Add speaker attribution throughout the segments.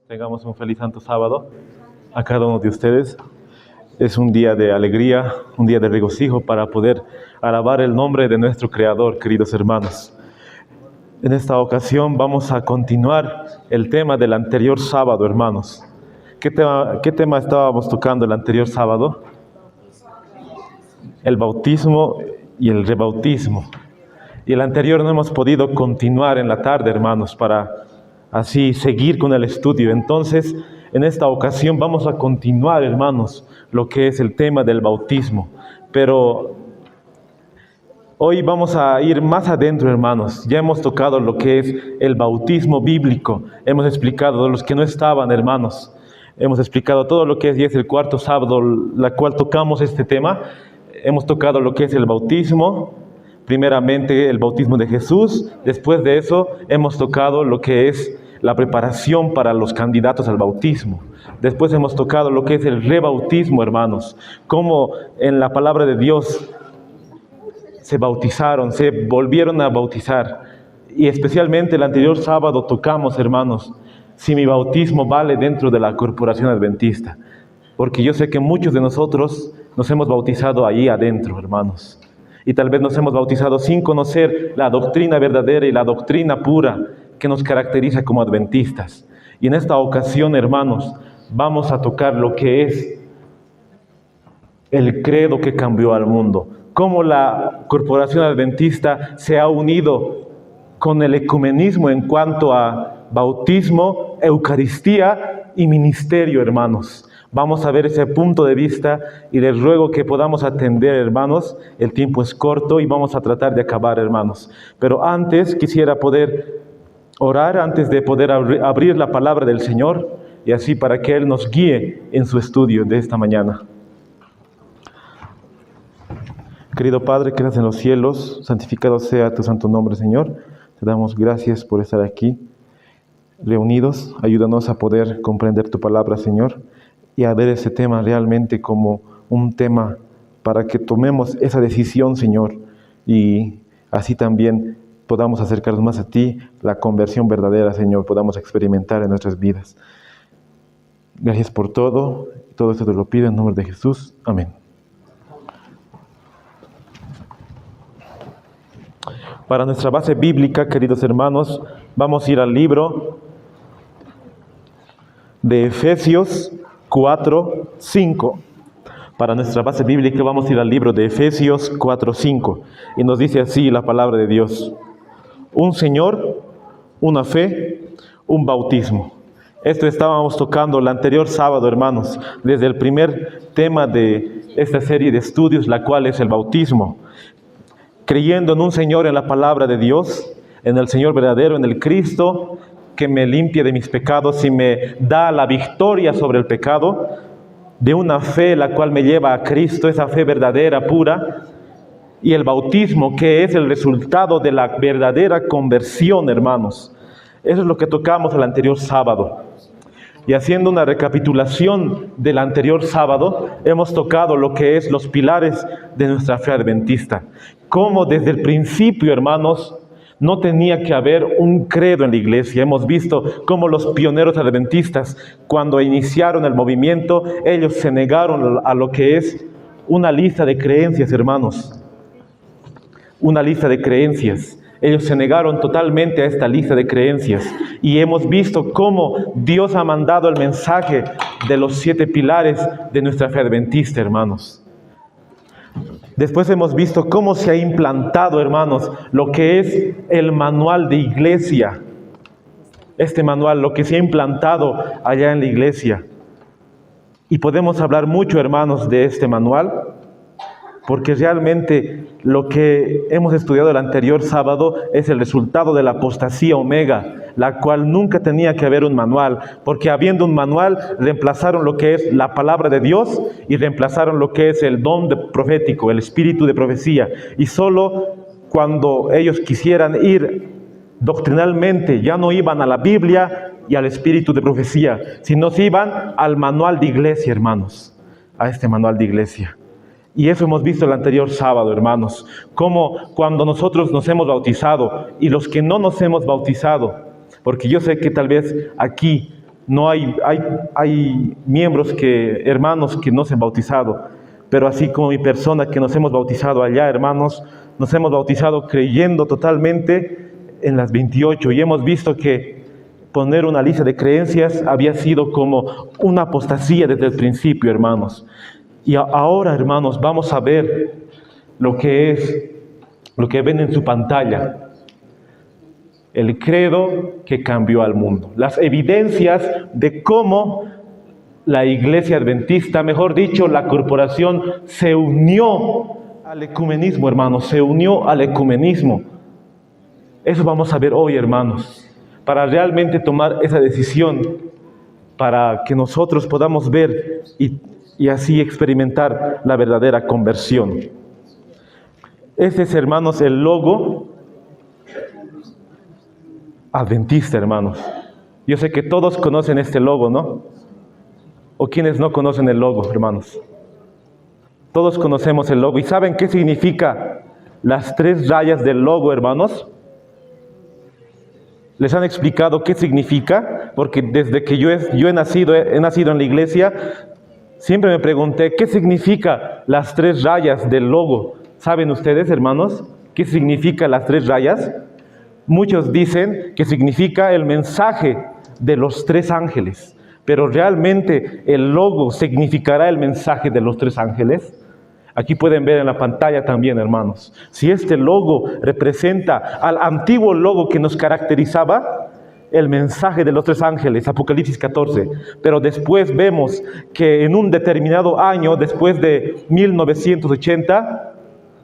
Speaker 1: Tengamos un feliz Santo Sábado a cada uno de ustedes. Es un día de alegría, un día de regocijo para poder alabar el nombre de nuestro Creador, queridos hermanos. En esta ocasión vamos a continuar el tema del anterior sábado, hermanos. ¿Qué tema estábamos tocando el anterior sábado? El bautismo y el rebautismo. Y el anterior no hemos podido continuar en la tarde, hermanos, para así seguir con el estudio. Entonces, en esta ocasión vamos a continuar, hermanos, lo que es el tema del bautismo. Pero hoy vamos a ir más adentro, hermanos. Ya hemos tocado lo que es el bautismo bíblico. Hemos explicado a los que no estaban, hermanos. Hemos explicado todo lo que es, y es el cuarto sábado, la cual tocamos este tema. Hemos tocado lo que es el bautismo. Primeramente el bautismo de Jesús. Después de eso hemos tocado lo que es la preparación para los candidatos al bautismo. Después hemos tocado lo que es el rebautismo, hermanos. Cómo en la palabra de Dios se bautizaron, se volvieron a bautizar. Y especialmente el anterior sábado tocamos, hermanos, si mi bautismo vale dentro de la corporación adventista. Porque yo sé que muchos de nosotros nos hemos bautizado ahí adentro, hermanos. Y tal vez nos hemos bautizado sin conocer la doctrina verdadera y la doctrina pura que nos caracteriza como adventistas. Y en esta ocasión, hermanos, vamos a tocar lo que es el credo que cambió al mundo. Cómo la corporación adventista se ha unido con el ecumenismo en cuanto a bautismo, eucaristía y ministerio, hermanos. Vamos a ver ese punto de vista y les ruego que podamos atender, hermanos. El tiempo es corto y vamos a tratar de acabar, hermanos. Pero antes quisiera poder orar, antes de poder abrir la palabra del Señor, y así para que Él nos guíe en su estudio de esta mañana. Querido Padre, que estás en los cielos, santificado sea tu santo nombre, Señor. Te damos gracias por estar aquí reunidos. Ayúdanos a poder comprender tu palabra, Señor, y a ver ese tema realmente como un tema para que tomemos esa decisión, Señor, y así también podamos acercarnos más a ti, la conversión verdadera, Señor, podamos experimentar en nuestras vidas. Gracias por todo esto te lo pido en nombre de Jesús. Amén. Para nuestra base bíblica, queridos hermanos, vamos a ir al libro de Efesios 4:5. Para nuestra base bíblica vamos a ir al libro de Efesios 4:5. Y nos dice así la palabra de Dios: un Señor, una fe, un bautismo. Esto estábamos tocando el anterior sábado, hermanos, desde el primer tema de esta serie de estudios, la cual es el bautismo. Creyendo en un Señor, en la palabra de Dios, en el Señor verdadero, en el Cristo, que me limpie de mis pecados y me da la victoria sobre el pecado, de una fe la cual me lleva a Cristo, esa fe verdadera, pura, y el bautismo que es el resultado de la verdadera conversión, hermanos. Eso es lo que tocamos el anterior sábado. Y haciendo una recapitulación del anterior sábado, hemos tocado lo que es los pilares de nuestra fe adventista. Cómo desde el principio, hermanos, no tenía que haber un credo en la iglesia. Hemos visto cómo los pioneros adventistas, cuando iniciaron el movimiento, ellos se negaron a lo que es una lista de creencias, hermanos. Una lista de creencias. Ellos se negaron totalmente a esta lista de creencias. Y hemos visto cómo Dios ha mandado el mensaje de los 7 pilares de nuestra fe adventista, hermanos. Después hemos visto cómo se ha implantado, hermanos, lo que es el manual de iglesia. Este manual, lo que se ha implantado allá en la iglesia. Y podemos hablar mucho, hermanos, de este manual, porque realmente lo que hemos estudiado el anterior sábado es el resultado de la apostasía omega, la cual nunca tenía que haber un manual, porque habiendo un manual reemplazaron lo que es la palabra de Dios y reemplazaron lo que es el don profético, el espíritu de profecía. Y solo cuando ellos quisieran ir doctrinalmente, ya no iban a la Biblia y al espíritu de profecía, sino se iban al manual de iglesia, hermanos, a este manual de iglesia. Y eso hemos visto el anterior sábado, hermanos, cómo cuando nosotros nos hemos bautizado y los que no nos hemos bautizado, porque yo sé que tal vez aquí No hay miembros hermanos que no se han bautizado, pero así como mi persona que nos hemos bautizado allá, hermanos, nos hemos bautizado creyendo totalmente en las 28 y hemos visto que poner una lista de creencias había sido como una apostasía desde el principio, hermanos. Y ahora, hermanos, vamos a ver lo que ven en su pantalla. El credo que cambió al mundo. Las evidencias de cómo la Iglesia Adventista, mejor dicho, la corporación, se unió al ecumenismo, hermanos, se unió al ecumenismo. Eso vamos a ver hoy, hermanos, para realmente tomar esa decisión, para que nosotros podamos ver y así experimentar la verdadera conversión. Este es, hermanos, el logo adventista, hermanos. Yo sé que todos conocen este logo, ¿no? ¿O quienes no conocen el logo, hermanos? Todos conocemos el logo. ¿Y saben qué significa las 3 rayas del logo, hermanos? ¿Les han explicado qué significa? Porque desde que yo he nacido en la iglesia, siempre me pregunté, ¿qué significa las 3 rayas del logo? ¿Saben ustedes, hermanos, qué significa las 3 rayas? Muchos dicen que significa el mensaje de los 3 ángeles, pero realmente el logo significará el mensaje de los 3 ángeles. Aquí pueden ver en la pantalla también, hermanos. Si este logo representa al antiguo logo que nos caracterizaba, el mensaje de los 3 ángeles, Apocalipsis 14. Pero después vemos que en un determinado año, después de 1980,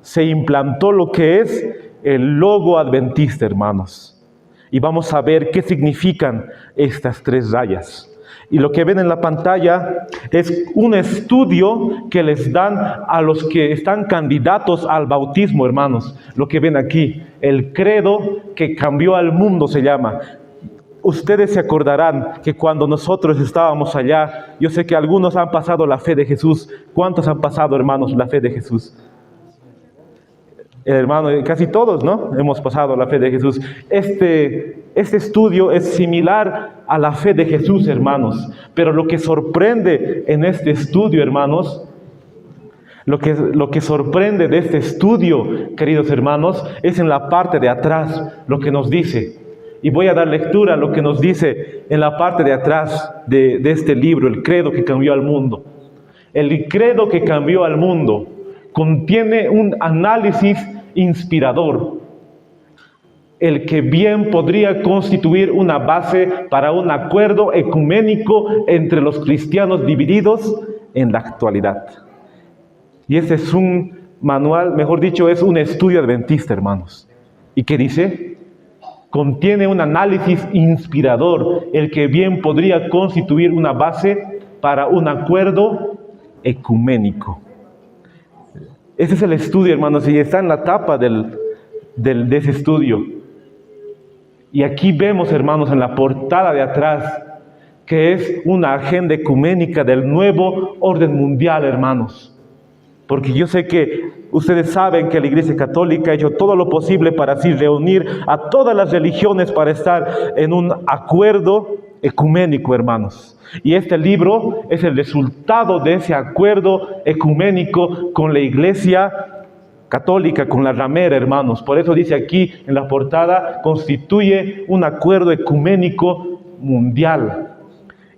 Speaker 1: se implantó lo que es el logo adventista, hermanos. Y vamos a ver qué significan estas 3 rayas. Y lo que ven en la pantalla es un estudio que les dan a los que están candidatos al bautismo, hermanos. Lo que ven aquí, el credo que cambió al mundo se llama. Ustedes se acordarán que cuando nosotros estábamos allá, yo sé que algunos han pasado la fe de Jesús. ¿Cuántos han pasado, hermanos, la fe de Jesús? Hermano, casi todos, ¿no? Hemos pasado la fe de Jesús. Este estudio es similar a la fe de Jesús, hermanos. Pero lo que sorprende en este estudio, hermanos, lo que sorprende de este estudio, queridos hermanos, es en la parte de atrás lo que nos dice. Y voy a dar lectura a lo que nos dice en la parte de atrás de este libro, el credo que cambió al mundo. El credo que cambió al mundo contiene un análisis inspirador, el que bien podría constituir una base para un acuerdo ecuménico entre los cristianos divididos en la actualidad. Y este es un manual, mejor dicho, es un estudio adventista, hermanos. ¿Y qué dice? Contiene un análisis inspirador, el que bien podría constituir una base para un acuerdo ecuménico. Ese es el estudio, hermanos, y está en la tapa de ese estudio. Y aquí vemos, hermanos, en la portada de atrás, que es una agenda ecuménica del nuevo orden mundial, hermanos. Porque yo sé que ustedes saben que la Iglesia Católica ha hecho todo lo posible para así reunir a todas las religiones para estar en un acuerdo ecuménico, hermanos. Y este libro es el resultado de ese acuerdo ecuménico con la Iglesia Católica, con la ramera, hermanos. Por eso dice aquí en la portada, constituye un acuerdo ecuménico mundial.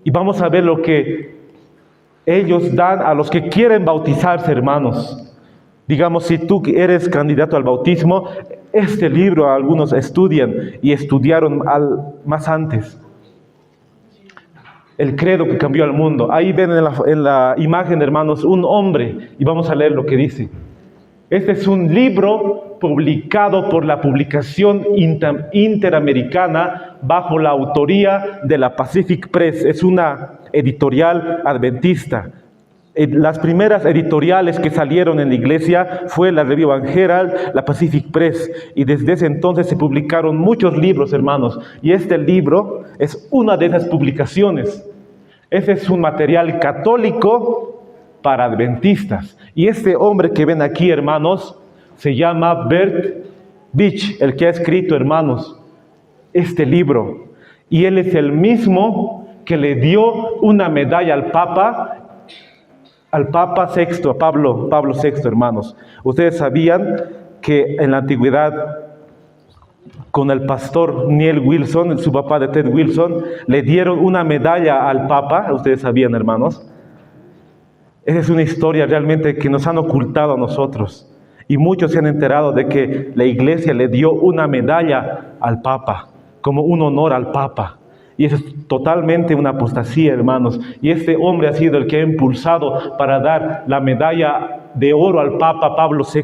Speaker 1: Y vamos a ver lo que ellos dan a los que quieren bautizarse, hermanos. Digamos, si tú eres candidato al bautismo, este libro algunos estudian y estudiaron más antes. El credo que cambió al mundo. Ahí ven en la imagen, hermanos, un hombre. Y vamos a leer lo que dice. Este es un libro publicado por la publicación interamericana bajo la autoría de la Pacific Press. Es una editorial adventista. Las primeras editoriales que salieron en la iglesia fue la Review and Herald, la Pacific Press, y desde ese entonces se publicaron muchos libros, hermanos, y este libro es una de esas publicaciones. Ese es un material católico para adventistas, y este hombre que ven aquí, hermanos, se llama Bert Beach, el que ha escrito, hermanos, este libro, y él es el mismo que le dio una medalla al Papa VI, a Pablo VI, hermanos. Ustedes sabían que en la antigüedad, con el pastor Neil Wilson, su papá de Ted Wilson, le dieron una medalla al Papa. Ustedes sabían, hermanos. Esa es una historia realmente que nos han ocultado a nosotros. Y muchos se han enterado de que la iglesia le dio una medalla al Papa, como un honor al Papa. Y eso es totalmente una apostasía, hermanos. Y este hombre ha sido el que ha impulsado para dar la medalla de oro al Papa Pablo VI.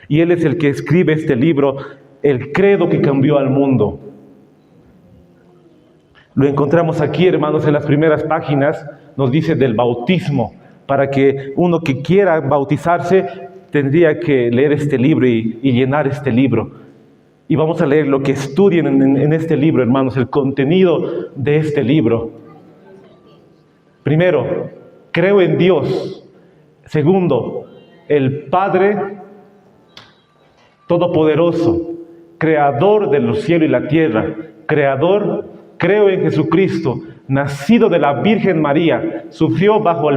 Speaker 1: Y él es el que escribe este libro, El credo que cambió al mundo. Lo encontramos aquí, hermanos, en las primeras páginas. Nos dice del bautismo. Para que uno que quiera bautizarse tendría que leer este libro y llenar este libro. Y vamos a leer lo que estudien en este libro, hermanos, el contenido de este libro. Primero, creo en Dios. Segundo, el Padre Todopoderoso, Creador de los cielos y la tierra. Creador, creo en Jesucristo, nacido de la Virgen María, sufrió bajo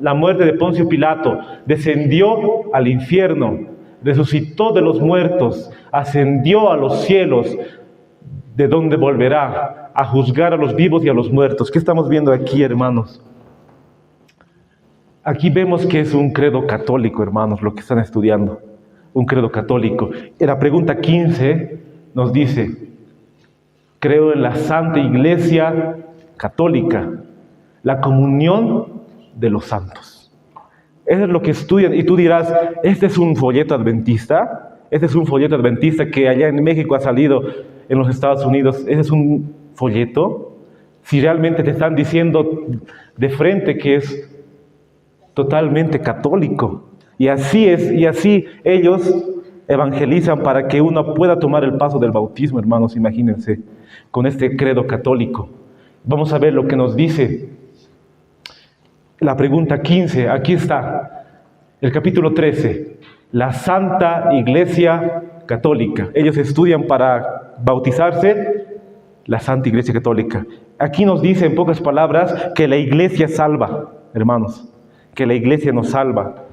Speaker 1: la muerte de Poncio Pilato, descendió al infierno, resucitó de los muertos, ascendió a los cielos, de donde volverá a juzgar a los vivos y a los muertos. ¿Qué estamos viendo aquí, hermanos? Aquí vemos que es un credo católico, hermanos, lo que están estudiando. Un credo católico. En la pregunta 15 nos dice, creo en la Santa Iglesia Católica, la comunión de los santos. Eso es lo que estudian. Y tú dirás, ¿este es un folleto adventista? Este es un folleto adventista que allá en México ha salido en los Estados Unidos. ¿Ese es un folleto? Si realmente te están diciendo de frente que es totalmente católico. Y así es, y así ellos evangelizan para que uno pueda tomar el paso del bautismo, hermanos, imagínense, con este credo católico. Vamos a ver lo que nos dice la pregunta 15, aquí está, el capítulo 13, la Santa Iglesia Católica. Ellos estudian para bautizarse la Santa Iglesia Católica. Aquí nos dice en pocas palabras que la Iglesia salva, hermanos, que la Iglesia nos salva.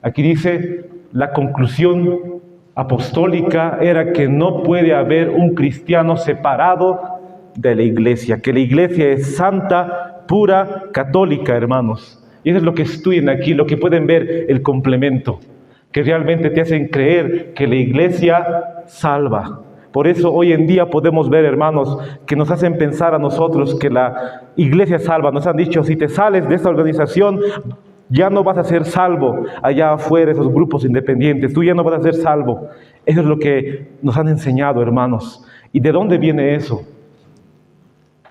Speaker 1: Aquí dice, la conclusión apostólica era que no puede haber un cristiano separado de la Iglesia, que la Iglesia es santa, pura, católica, hermanos. Y eso es lo que estudian aquí, lo que pueden ver, el complemento, que realmente te hacen creer que la Iglesia salva. Por eso hoy en día podemos ver, hermanos, que nos hacen pensar a nosotros que la Iglesia salva. Nos han dicho, si te sales de esta organización, ya no vas a ser salvo allá afuera, esos grupos independientes, tú ya no vas a ser salvo. Eso es lo que nos han enseñado, hermanos. ¿Y de dónde viene eso?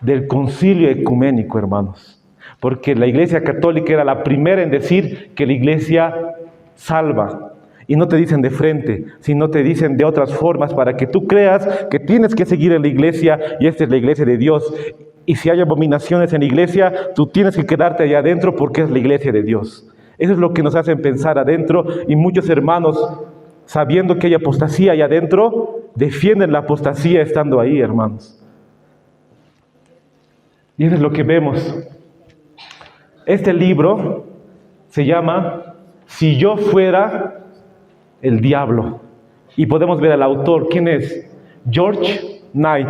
Speaker 1: Del concilio ecuménico, hermanos. Porque la Iglesia Católica era la primera en decir que la Iglesia salva. Y no te dicen de frente, sino te dicen de otras formas para que tú creas que tienes que seguir en la Iglesia y esta es la Iglesia de Dios. Y si hay abominaciones en la Iglesia, tú tienes que quedarte allá adentro porque es la Iglesia de Dios. Eso es lo que nos hacen pensar adentro y muchos hermanos, sabiendo que hay apostasía allá adentro, defienden la apostasía estando ahí, hermanos. Y eso es lo que vemos. Este libro se llama Si yo fuera el diablo. Y podemos ver al autor. ¿Quién es? George Knight.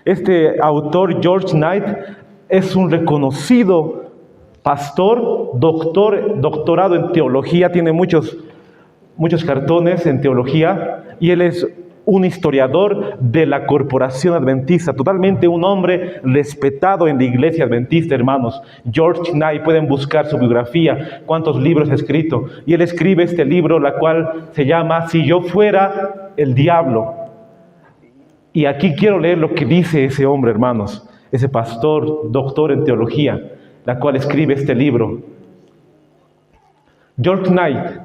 Speaker 1: Este autor, George Knight, es un reconocido pastor, doctorado en teología. Tiene muchos cartones en teología. Y él es un historiador de la corporación adventista, totalmente un hombre respetado en la iglesia adventista, hermanos. George Knight, pueden buscar su biografía, cuántos libros ha escrito. Y él escribe este libro, la cual se llama Si yo fuera el diablo. Y aquí quiero leer lo que dice ese hombre, hermanos, ese pastor, doctor en teología, la cual escribe este libro. George Knight: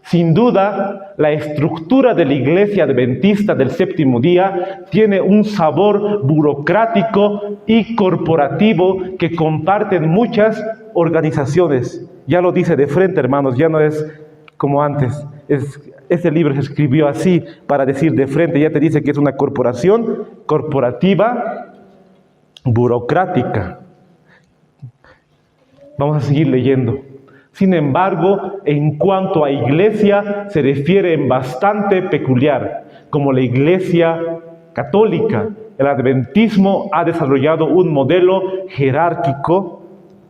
Speaker 1: sin duda, la estructura de la iglesia adventista del séptimo día tiene un sabor burocrático y corporativo que comparten muchas organizaciones. Ya lo dice de frente, hermanos, ya no es como antes. Este libro se escribió así para decir de frente, ya te dice que es una corporación corporativa burocrática. Vamos a seguir leyendo. Sin embargo, en cuanto a iglesia, se refiere en bastante peculiar, como la iglesia católica. El adventismo ha desarrollado un modelo jerárquico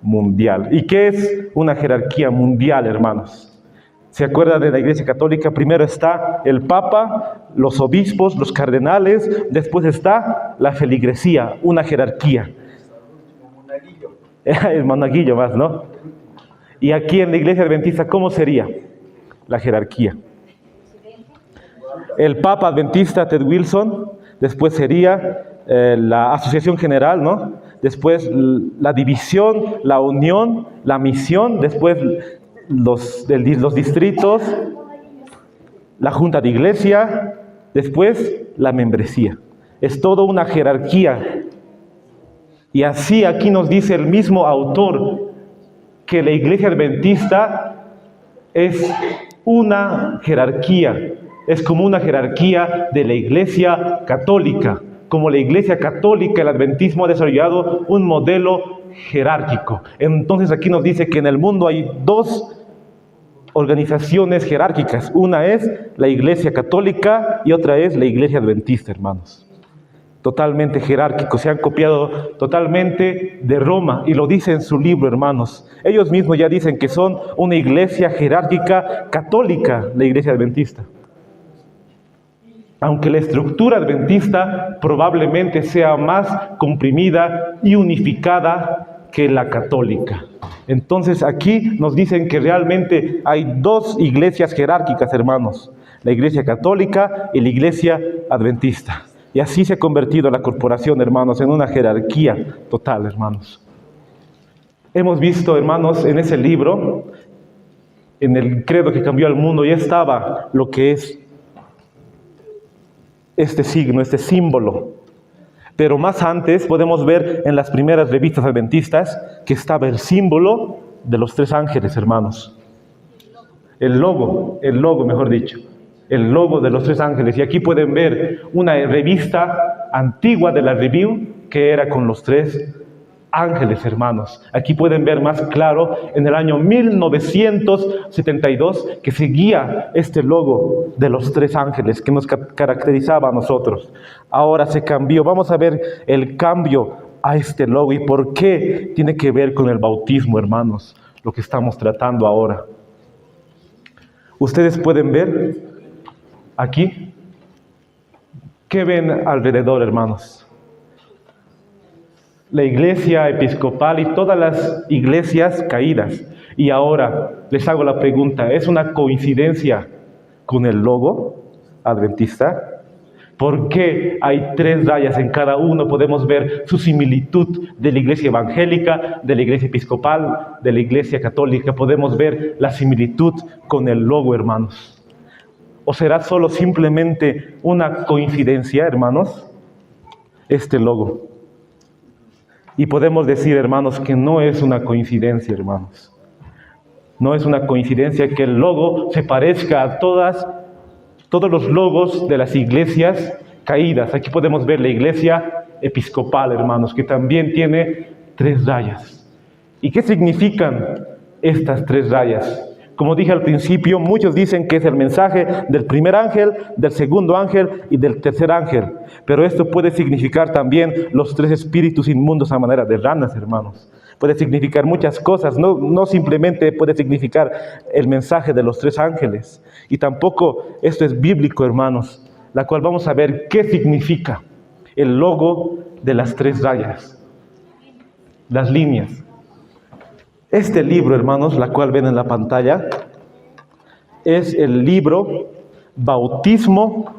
Speaker 1: mundial. ¿Y qué es una jerarquía mundial, hermanos? ¿Se acuerda de la iglesia católica? Primero está el papa, los obispos, los cardenales, después está la feligresía, una jerarquía. El monaguillo más, ¿no? Y aquí en la iglesia adventista, ¿cómo sería la jerarquía? El papa adventista Ted Wilson, después sería la asociación general, ¿no? Después la división, la unión, la misión, después los distritos, la junta de iglesia, después la membresía. Es toda una jerarquía. Y así aquí nos dice el mismo autor que la iglesia adventista es una jerarquía. Es como una jerarquía de la iglesia católica. Como la iglesia católica, el adventismo ha desarrollado un modelo jerárquico. Entonces aquí nos dice que en el mundo hay dos organizaciones jerárquicas. Una es la iglesia católica y otra es la iglesia adventista, hermanos. Totalmente jerárquicos, se han copiado totalmente de Roma y lo dice en su libro, hermanos. Ellos mismos ya dicen que son una iglesia jerárquica católica, la iglesia adventista. Aunque la estructura adventista probablemente sea más comprimida y unificada que la católica. Entonces aquí nos dicen que realmente hay dos iglesias jerárquicas, hermanos. La iglesia católica y la iglesia adventista. Y así se ha convertido la corporación, hermanos, en una jerarquía total, hermanos. Hemos visto, hermanos, en ese libro, en el credo que cambió al mundo, ya estaba lo que es este signo, este símbolo. Pero más antes podemos ver en las primeras revistas adventistas que estaba el símbolo de los tres ángeles, hermanos. El logo, mejor dicho. El logo de los tres ángeles. Y aquí pueden ver una revista antigua de la Review que era con los tres ángeles, hermanos. Aquí pueden ver más claro en el año 1972 que seguía este logo de los tres ángeles que nos caracterizaba a nosotros. Ahora se cambió. Vamos a ver el cambio a este logo y por qué tiene que ver con el bautismo, hermanos, lo que estamos tratando ahora. Ustedes pueden ver aquí, ¿qué ven alrededor, hermanos? La iglesia episcopal y todas las iglesias caídas. Y ahora les hago la pregunta, ¿es una coincidencia con el logo adventista? ¿Por qué hay tres rayas en cada uno? Podemos ver su similitud de la iglesia evangélica, de la iglesia episcopal, de la iglesia católica. Podemos ver la similitud con el logo, hermanos. ¿O será solo simplemente una coincidencia, hermanos, este logo? Y podemos decir, hermanos, que no es una coincidencia, hermanos. No es una coincidencia que el logo se parezca a todos los logos de las iglesias caídas. Aquí podemos ver la iglesia episcopal, hermanos, que también tiene tres rayas. ¿Y qué significan estas tres rayas? Como dije al principio, muchos dicen que es el mensaje del primer ángel, del segundo ángel y del tercer ángel. Pero esto puede significar también los tres espíritus inmundos a manera de ranas, hermanos. Puede significar muchas cosas, no simplemente puede significar el mensaje de los tres ángeles. Y tampoco esto es bíblico, hermanos, la cual vamos a ver qué significa el logo de las tres rayas, las líneas. Este libro, hermanos, la cual ven en la pantalla, es el libro Bautismo,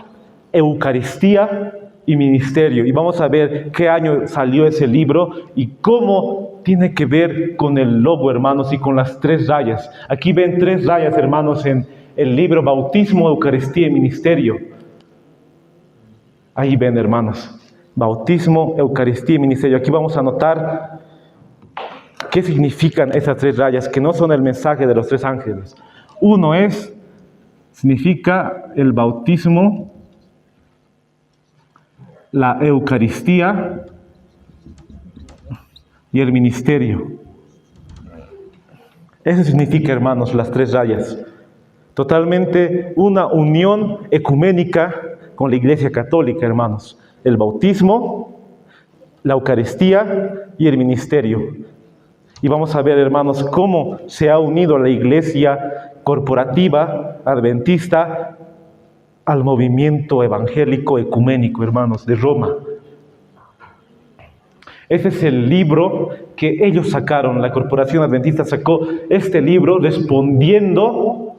Speaker 1: Eucaristía y Ministerio. Y vamos a ver qué año salió ese libro y cómo tiene que ver con el logo, hermanos, y con las tres rayas. Aquí ven tres rayas, hermanos, en el libro Bautismo, Eucaristía y Ministerio. Ahí ven, hermanos, Bautismo, Eucaristía y Ministerio. Aquí vamos a anotar ¿qué significan esas tres rayas? Que no son el mensaje de los tres ángeles. Uno significa el bautismo, la Eucaristía y el ministerio. Eso significa, hermanos, las 3 rayas. Totalmente una unión ecuménica con la Iglesia Católica, hermanos. El bautismo, la Eucaristía y el ministerio. Y vamos a ver, hermanos, cómo se ha unido la Iglesia corporativa adventista al movimiento evangélico ecuménico, hermanos, de Roma. Ese es el libro que ellos sacaron, la Corporación Adventista sacó este libro respondiendo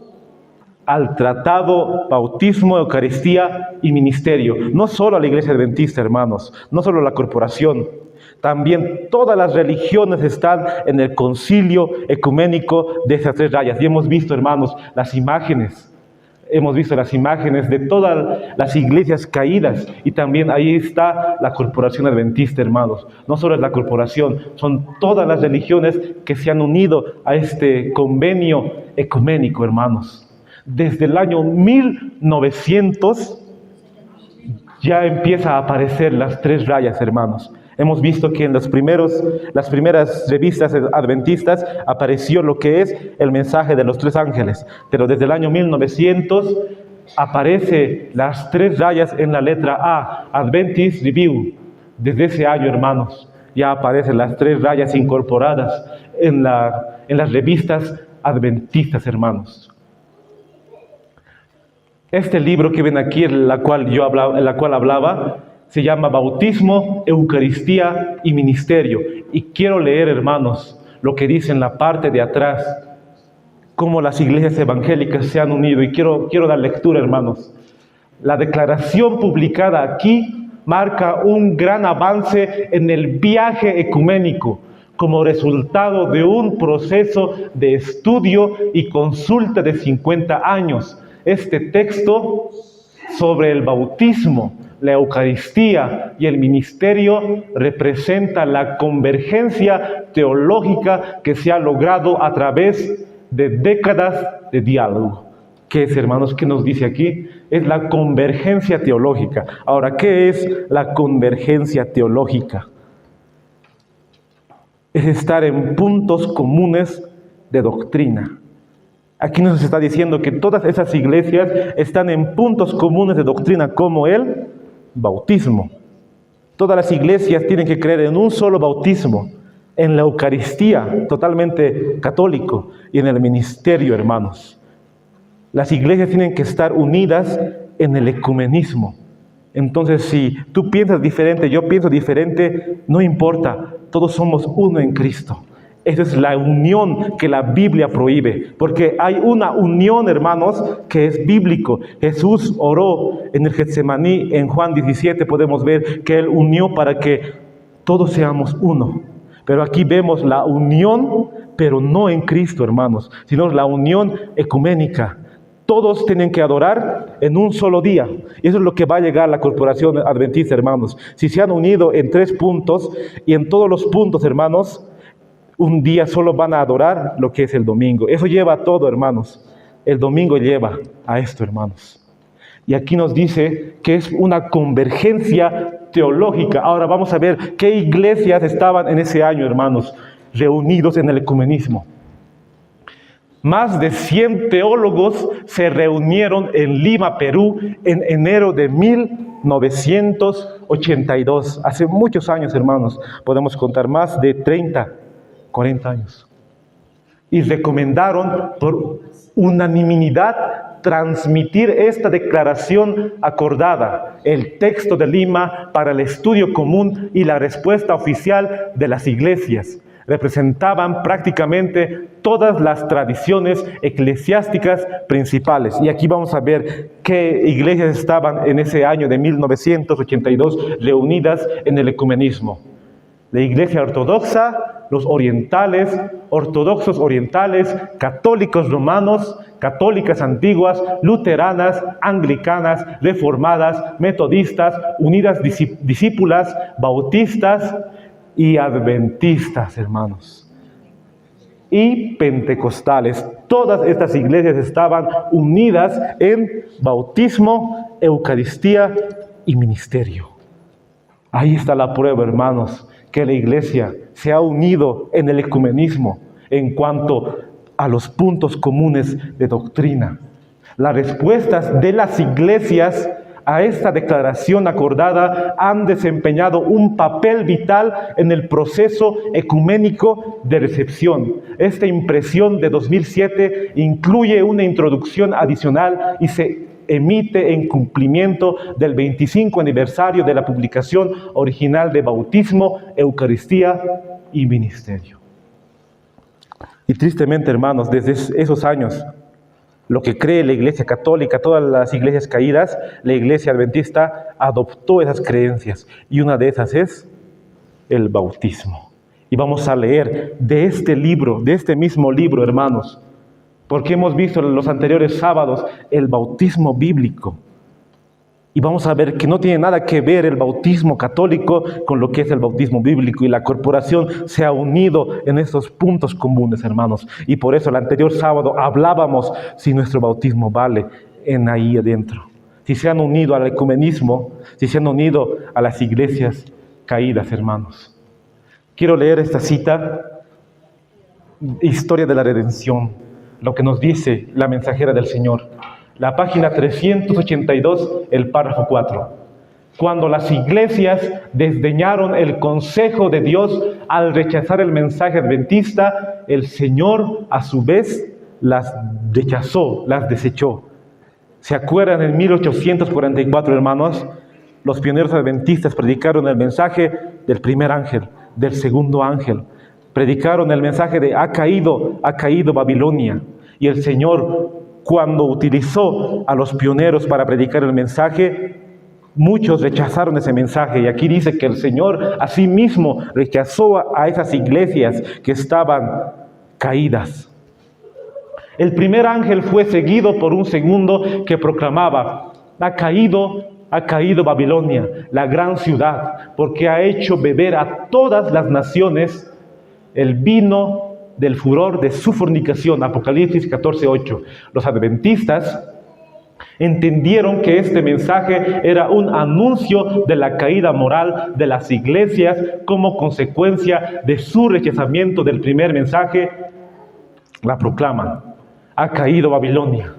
Speaker 1: al tratado Bautismo, Eucaristía y Ministerio. No solo a la Iglesia Adventista, hermanos, no solo la corporación, también todas las religiones están en el concilio ecuménico de esas 3 rayas. Y hemos visto, hermanos, las imágenes. Hemos visto las imágenes de todas las iglesias caídas y también ahí está la Corporación Adventista, hermanos. No solo es la corporación, son todas las religiones que se han unido a este convenio ecuménico, hermanos. Desde el año 1900 ya empieza a aparecer las 3 rayas, hermanos. Hemos visto que en las primeras revistas adventistas apareció lo que es el mensaje de los 3 ángeles. Pero desde el año 1900 aparece las 3 rayas en la letra A, Adventist Review. Desde ese año, hermanos, ya aparecen las 3 rayas incorporadas en las revistas adventistas, hermanos. Este libro que ven aquí, en la cual hablaba, se llama Bautismo, Eucaristía y Ministerio. Y quiero leer, hermanos, lo que dice en la parte de atrás, cómo las iglesias evangélicas se han unido. Y quiero dar lectura, hermanos. La declaración publicada aquí marca un gran avance en el viaje ecuménico, como resultado de un proceso de estudio y consulta de 50 años. Este texto sobre el bautismo, la Eucaristía y el ministerio representa la convergencia teológica que se ha logrado a través de décadas de diálogo. ¿Qué es, hermanos? ¿Qué nos dice aquí? Es la convergencia teológica. Ahora, ¿qué es la convergencia teológica? Es estar en puntos comunes de doctrina. Aquí nos está diciendo que todas esas iglesias están en puntos comunes de doctrina como el bautismo. Todas las iglesias tienen que creer en un solo bautismo, en la Eucaristía, totalmente católico, y en el ministerio, hermanos. Las iglesias tienen que estar unidas en el ecumenismo. Entonces, si tú piensas diferente, yo pienso diferente, no importa, todos somos uno en Cristo. Esa es la unión que la Biblia prohíbe, porque hay una unión, hermanos, que es bíblico. Jesús oró en el Getsemaní, en Juan 17 podemos ver que Él unió para que todos seamos uno. Pero aquí vemos la unión, pero no en Cristo, hermanos, sino la unión ecuménica. Todos tienen que adorar en un solo día. Y eso es lo que va a llegar a la Corporación Adventista, hermanos. Si se han unido en 3 puntos, y en todos los puntos, hermanos, un día solo van a adorar lo que es el domingo. Eso lleva a todo, hermanos. El domingo lleva a esto, hermanos. Y aquí nos dice que es una convergencia teológica. Ahora vamos a ver qué iglesias estaban en ese año, hermanos, reunidos en el ecumenismo. Más de 100 teólogos se reunieron en Lima, Perú, en enero de 1982. Hace muchos años, hermanos. Podemos contar más de 40 años. Y recomendaron por unanimidad transmitir esta declaración acordada, el texto de Lima para el estudio común y la respuesta oficial de las iglesias. Representaban prácticamente todas las tradiciones eclesiásticas principales. Y aquí vamos a ver qué iglesias estaban en ese año de 1982 reunidas en el ecumenismo. La Iglesia Ortodoxa, los orientales, ortodoxos orientales, católicos romanos, católicas antiguas, luteranas, anglicanas, reformadas, metodistas, unidas discípulas, bautistas y adventistas, hermanos. Y pentecostales. Todas estas iglesias estaban unidas en bautismo, Eucaristía y ministerio. Ahí está la prueba, hermanos, que la iglesia se ha unido en el ecumenismo en cuanto a los puntos comunes de doctrina. Las respuestas de las iglesias a esta declaración acordada han desempeñado un papel vital en el proceso ecuménico de recepción. Esta impresión de 2007 incluye una introducción adicional y se emite en cumplimiento del 25 aniversario de la publicación original de Bautismo, Eucaristía y Ministerio. Y tristemente, hermanos, desde esos años, lo que cree la Iglesia Católica, todas las iglesias caídas, la Iglesia Adventista adoptó esas creencias. Y una de esas es el bautismo. Y vamos a leer de este libro, de este mismo libro, hermanos, porque hemos visto en los anteriores sábados el bautismo bíblico. Y vamos a ver que no tiene nada que ver el bautismo católico con lo que es el bautismo bíblico. Y la corporación se ha unido en estos puntos comunes, hermanos. Y por eso el anterior sábado hablábamos si nuestro bautismo vale en ahí adentro. Si se han unido al ecumenismo, si se han unido a las iglesias caídas, hermanos. Quiero leer esta cita, Historia de la Redención, lo que nos dice la mensajera del Señor. La página 382, el párrafo 4. Cuando las iglesias desdeñaron el consejo de Dios al rechazar el mensaje adventista, el Señor a su vez las rechazó, las desechó. ¿Se acuerdan? En 1844, hermanos, los pioneros adventistas predicaron el mensaje del primer ángel, del segundo ángel. Predicaron el mensaje de ha caído Babilonia. Y el Señor, cuando utilizó a los pioneros para predicar el mensaje, muchos rechazaron ese mensaje. Y aquí dice que el Señor asimismo rechazó a esas iglesias que estaban caídas. El primer ángel fue seguido por un segundo que proclamaba: ha caído Babilonia, la gran ciudad, porque ha hecho beber a todas las naciones el vino del furor de su fornicación. Apocalipsis 14:8. Los adventistas entendieron que este mensaje era un anuncio de la caída moral de las iglesias como consecuencia de su rechazamiento del primer mensaje. La proclaman: ha caído Babilonia.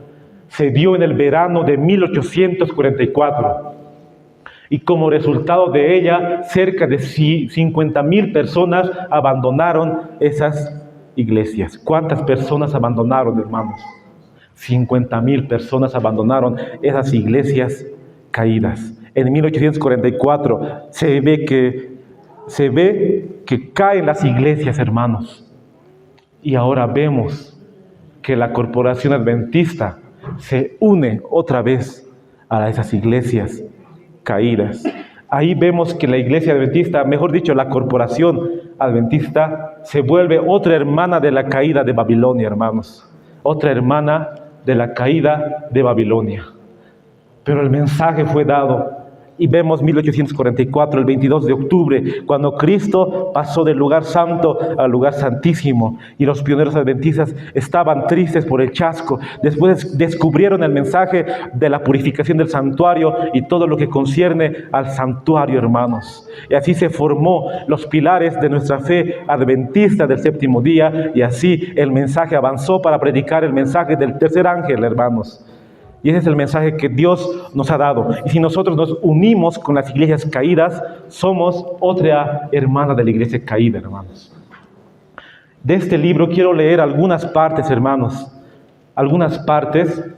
Speaker 1: Se dio en el verano de 1844. Y como resultado de ella, cerca de 50,000 personas abandonaron esas iglesias. ¿Cuántas personas abandonaron, hermanos? 50,000 personas abandonaron esas iglesias caídas. En 1844 se ve que caen las iglesias, hermanos. Y ahora vemos que la corporación adventista se une otra vez a esas iglesias caídas. Ahí vemos que la iglesia adventista, mejor dicho, la corporación adventista, se vuelve otra hermana de la caída de Babilonia, hermanos. Otra hermana de la caída de Babilonia. Pero el mensaje fue dado. Y vemos 1844, el 22 de octubre, cuando Cristo pasó del lugar santo al lugar santísimo. Y los pioneros adventistas estaban tristes por el chasco. Después descubrieron el mensaje de la purificación del santuario y todo lo que concierne al santuario, hermanos. Y así se formó los pilares de nuestra fe adventista del séptimo día. Y así el mensaje avanzó para predicar el mensaje del tercer ángel, hermanos. Y ese es el mensaje que Dios nos ha dado. Y si nosotros nos unimos con las iglesias caídas, somos otra hermana de la iglesia caída, hermanos. De este libro quiero leer algunas partes, hermanos. Algunas partes,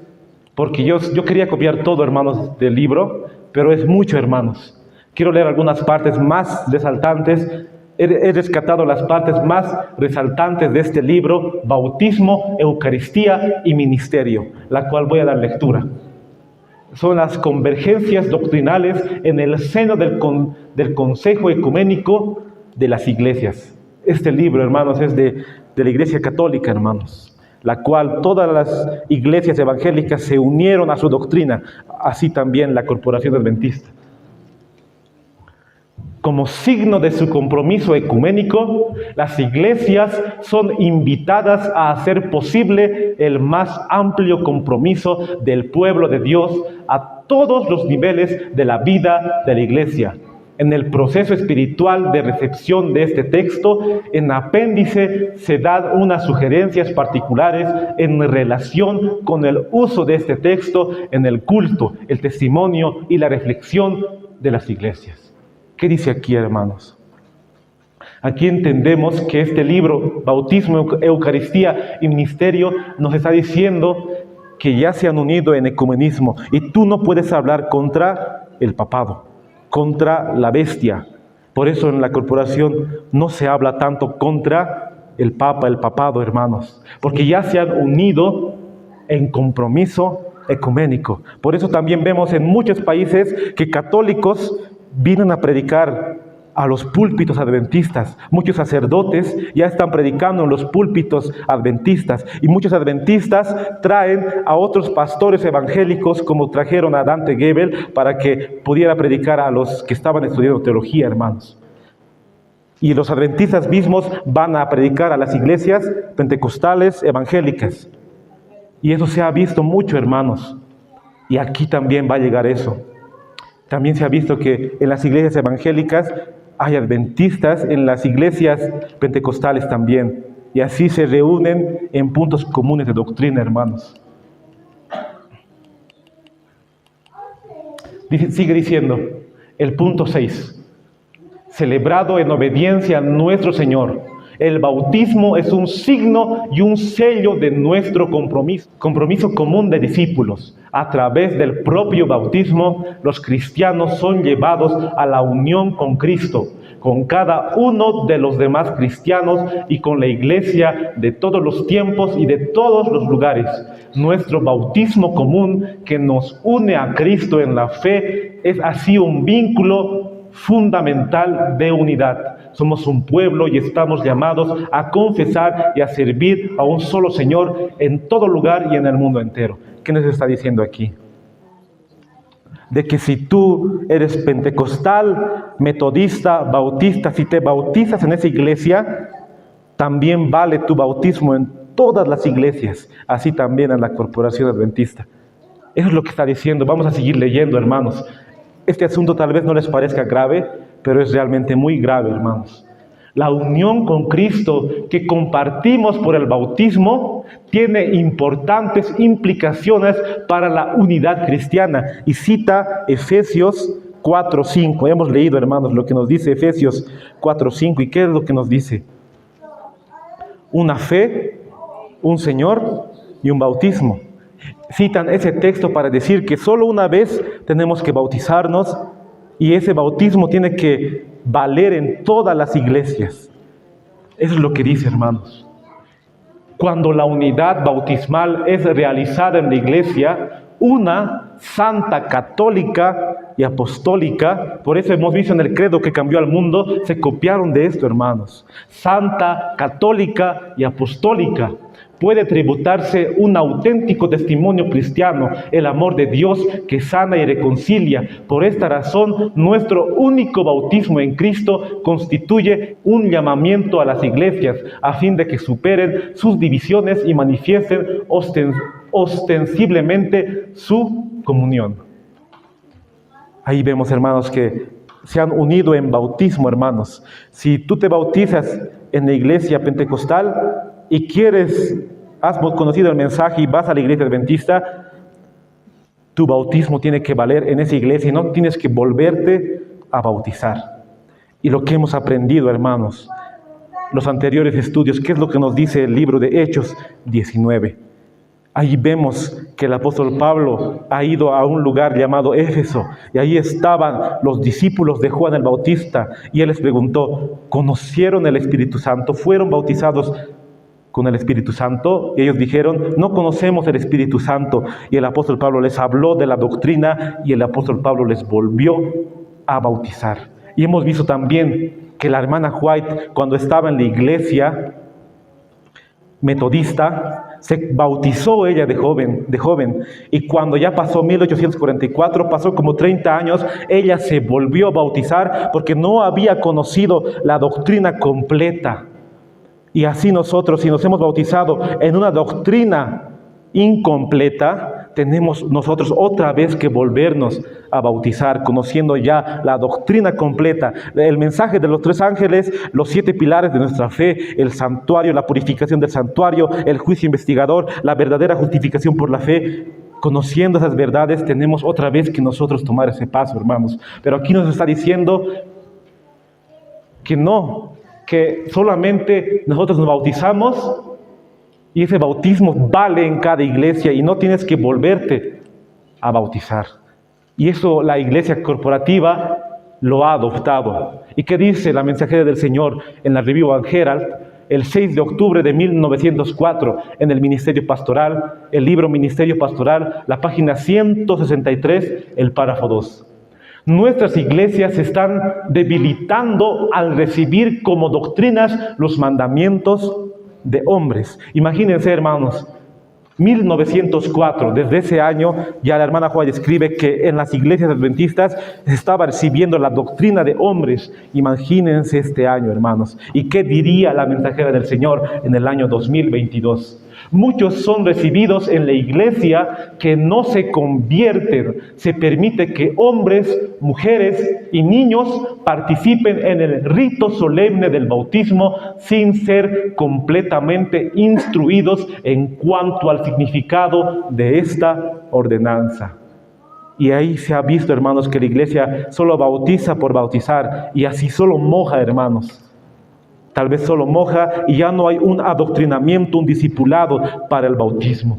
Speaker 1: porque yo quería copiar todo, hermanos, del libro, pero es mucho, hermanos. Quiero leer algunas partes más resaltantes. He rescatado las partes más resaltantes de este libro, Bautismo, Eucaristía y Ministerio, la cual voy a dar lectura. Son las convergencias doctrinales en el seno del Consejo Ecuménico de las iglesias. Este libro, hermanos, es de la Iglesia Católica, hermanos, la cual todas las iglesias evangélicas se unieron a su doctrina, así también la Corporación Adventista. Como signo de su compromiso ecuménico, las iglesias son invitadas a hacer posible el más amplio compromiso del pueblo de Dios a todos los niveles de la vida de la iglesia, En el proceso espiritual de recepción de este texto, en apéndice se dan unas sugerencias particulares en relación con el uso de este texto en el culto, el testimonio y la reflexión de las iglesias. ¿Qué dice aquí, hermanos? Aquí entendemos que este libro, Bautismo, Eucaristía y Ministerio, nos está diciendo que ya se han unido en ecumenismo y tú no puedes hablar contra el papado, contra la bestia. Por eso en la corporación no se habla tanto contra el papa, el papado, hermanos, porque ya se han unido en compromiso ecuménico. Por eso también vemos en muchos países que católicos vienen a predicar a los púlpitos adventistas. Muchos sacerdotes ya están predicando en los púlpitos adventistas y muchos adventistas traen a otros pastores evangélicos, como trajeron a Dante Gebel, para que pudiera predicar a los que estaban estudiando teología, hermanos. Y los adventistas mismos van a predicar a las iglesias pentecostales evangélicas. Y eso se ha visto mucho, hermanos. Y aquí también va a llegar eso. También se ha visto que en las iglesias evangélicas hay adventistas, en las iglesias pentecostales también. Y así se reúnen en puntos comunes de doctrina, hermanos. Sigue diciendo el punto 6. Celebrado en obediencia a nuestro Señor. El bautismo es un signo y un sello de nuestro compromiso común de discípulos. A través del propio bautismo, los cristianos son llevados a la unión con Cristo, con cada uno de los demás cristianos y con la iglesia de todos los tiempos y de todos los lugares. Nuestro bautismo común que nos une a Cristo en la fe es así un vínculo fundamental de unidad. Somos un pueblo y estamos llamados a confesar y a servir a un solo Señor en todo lugar y en el mundo entero. ¿Qué nos está diciendo aquí? De que si tú eres pentecostal, metodista, bautista, si te bautizas en esa iglesia, también vale tu bautismo en todas las iglesias, así también en la corporación adventista. Eso es lo que está diciendo. Vamos a seguir leyendo, hermanos. Este asunto tal vez no les parezca grave, pero es realmente muy grave, hermanos. La unión con Cristo que compartimos por el bautismo tiene importantes implicaciones para la unidad cristiana. Y cita Efesios 4:5. Hemos leído, hermanos, lo que nos dice Efesios 4:5. ¿Y qué es lo que nos dice? Una fe, un Señor y un bautismo. Citan ese texto para decir que solo una vez tenemos que bautizarnos y ese bautismo tiene que valer en todas las iglesias. Eso es lo que dice, hermanos. Cuando la unidad bautismal es realizada en la iglesia, una santa, católica y apostólica, por eso hemos visto en el credo que cambió al mundo, se copiaron de esto, hermanos. Santa, católica y apostólica. Puede tributarse un auténtico testimonio cristiano, el amor de Dios que sana y reconcilia. Por esta razón, nuestro único bautismo en Cristo constituye un llamamiento a las iglesias, a fin de que superen sus divisiones y manifiesten ostensiblemente su comunión. Ahí vemos, hermanos, que se han unido en bautismo, hermanos. Si tú te bautizas en la iglesia pentecostal y has conocido el mensaje y vas a la iglesia adventista, tu bautismo tiene que valer en esa iglesia y no tienes que volverte a bautizar. Y lo que hemos aprendido, hermanos, los anteriores estudios, ¿qué es lo que nos dice el libro de Hechos 19? Ahí vemos que el apóstol Pablo ha ido a un lugar llamado Éfeso y ahí estaban los discípulos de Juan el Bautista y él les preguntó, ¿conocieron el Espíritu Santo? ¿Fueron bautizados con el Espíritu Santo? Y ellos dijeron, no conocemos el Espíritu Santo. Y el apóstol Pablo les habló de la doctrina y el apóstol Pablo les volvió a bautizar. Y hemos visto también que la hermana White, cuando estaba en la iglesia metodista, se bautizó ella de joven, y cuando ya pasó 1844, pasó como 30 años, ella se volvió a bautizar porque no había conocido la doctrina completa. Y así nosotros, si nos hemos bautizado en una doctrina incompleta, tenemos nosotros otra vez que volvernos a bautizar, conociendo ya la doctrina completa, el mensaje de los 3 ángeles, los 7 pilares de nuestra fe, el santuario, la purificación del santuario, el juicio investigador, la verdadera justificación por la fe. Conociendo esas verdades, tenemos otra vez que nosotros tomar ese paso, hermanos. Pero aquí nos está diciendo que no, que solamente nosotros nos bautizamos y ese bautismo vale en cada iglesia y no tienes que volverte a bautizar. Y eso la iglesia corporativa lo ha adoptado. ¿Y qué dice la mensajera del Señor en la Review and Herald? El 6 de octubre de 1904, en el Ministerio Pastoral, el libro Ministerio Pastoral, la página 163, el párrafo 2. Nuestras iglesias se están debilitando al recibir como doctrinas los mandamientos de hombres. Imagínense, hermanos, 1904, desde ese año, ya la hermana Joa escribe que en las iglesias adventistas se estaba recibiendo la doctrina de hombres. Imagínense este año, hermanos. ¿Y qué diría la mensajera del Señor en el año 2022? Muchos son recibidos en la iglesia que no se convierten. Se permite que hombres, mujeres y niños participen en el rito solemne del bautismo sin ser completamente instruidos en cuanto al significado de esta ordenanza. Y ahí se ha visto, hermanos, que la iglesia solo bautiza por bautizar y así solo moja, hermanos. Tal vez solo moja y ya no hay un adoctrinamiento, un discipulado para el bautismo.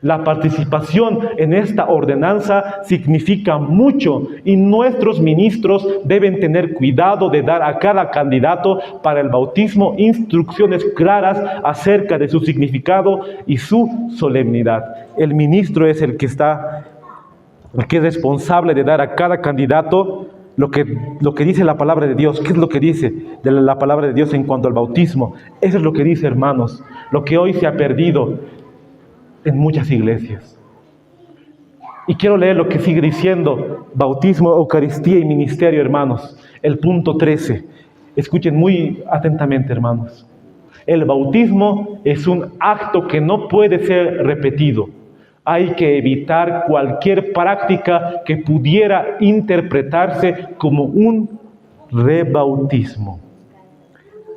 Speaker 1: La participación en esta ordenanza significa mucho y nuestros ministros deben tener cuidado de dar a cada candidato para el bautismo instrucciones claras acerca de su significado y su solemnidad. El ministro es el que es responsable de dar a cada candidato lo que dice la palabra de Dios. ¿Qué es lo que dice de la palabra de Dios en cuanto al bautismo? Eso es lo que dice, hermanos, lo que hoy se ha perdido en muchas iglesias. Y quiero leer lo que sigue diciendo bautismo, Eucaristía y ministerio, hermanos. El punto 13. Escuchen muy atentamente, hermanos. El bautismo es un acto que no puede ser repetido. Hay que evitar cualquier práctica que pudiera interpretarse como un rebautismo.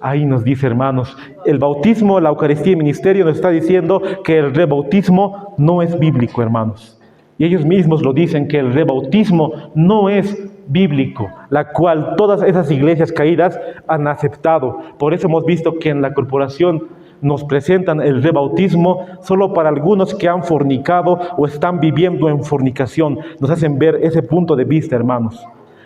Speaker 1: Ahí nos dice, hermanos, el bautismo, la Eucaristía y el ministerio nos está diciendo que el rebautismo no es bíblico, hermanos. Y ellos mismos lo dicen, que el rebautismo no es bíblico, la cual todas esas iglesias caídas han aceptado. Por eso hemos visto que en la corporación nos presentan el rebautismo solo para algunos que han fornicado o están viviendo en fornicación. Nos hacen ver ese punto de vista, hermanos.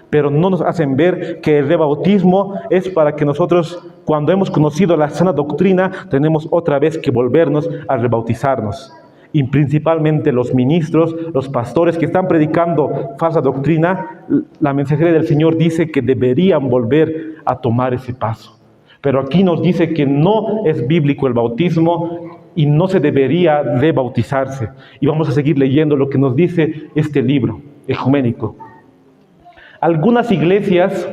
Speaker 1: Pero no nos hacen ver que el rebautismo es para que nosotros, cuando hemos conocido la sana doctrina, tenemos otra vez que volvernos a rebautizarnos. Y principalmente los ministros, los pastores que están predicando falsa doctrina, la mensajera del Señor dice que deberían volver a tomar ese paso. Pero aquí nos dice que no es bíblico el bautismo y no se debería de bautizarse. Y vamos a seguir leyendo lo que nos dice este libro ecuménico. Algunas iglesias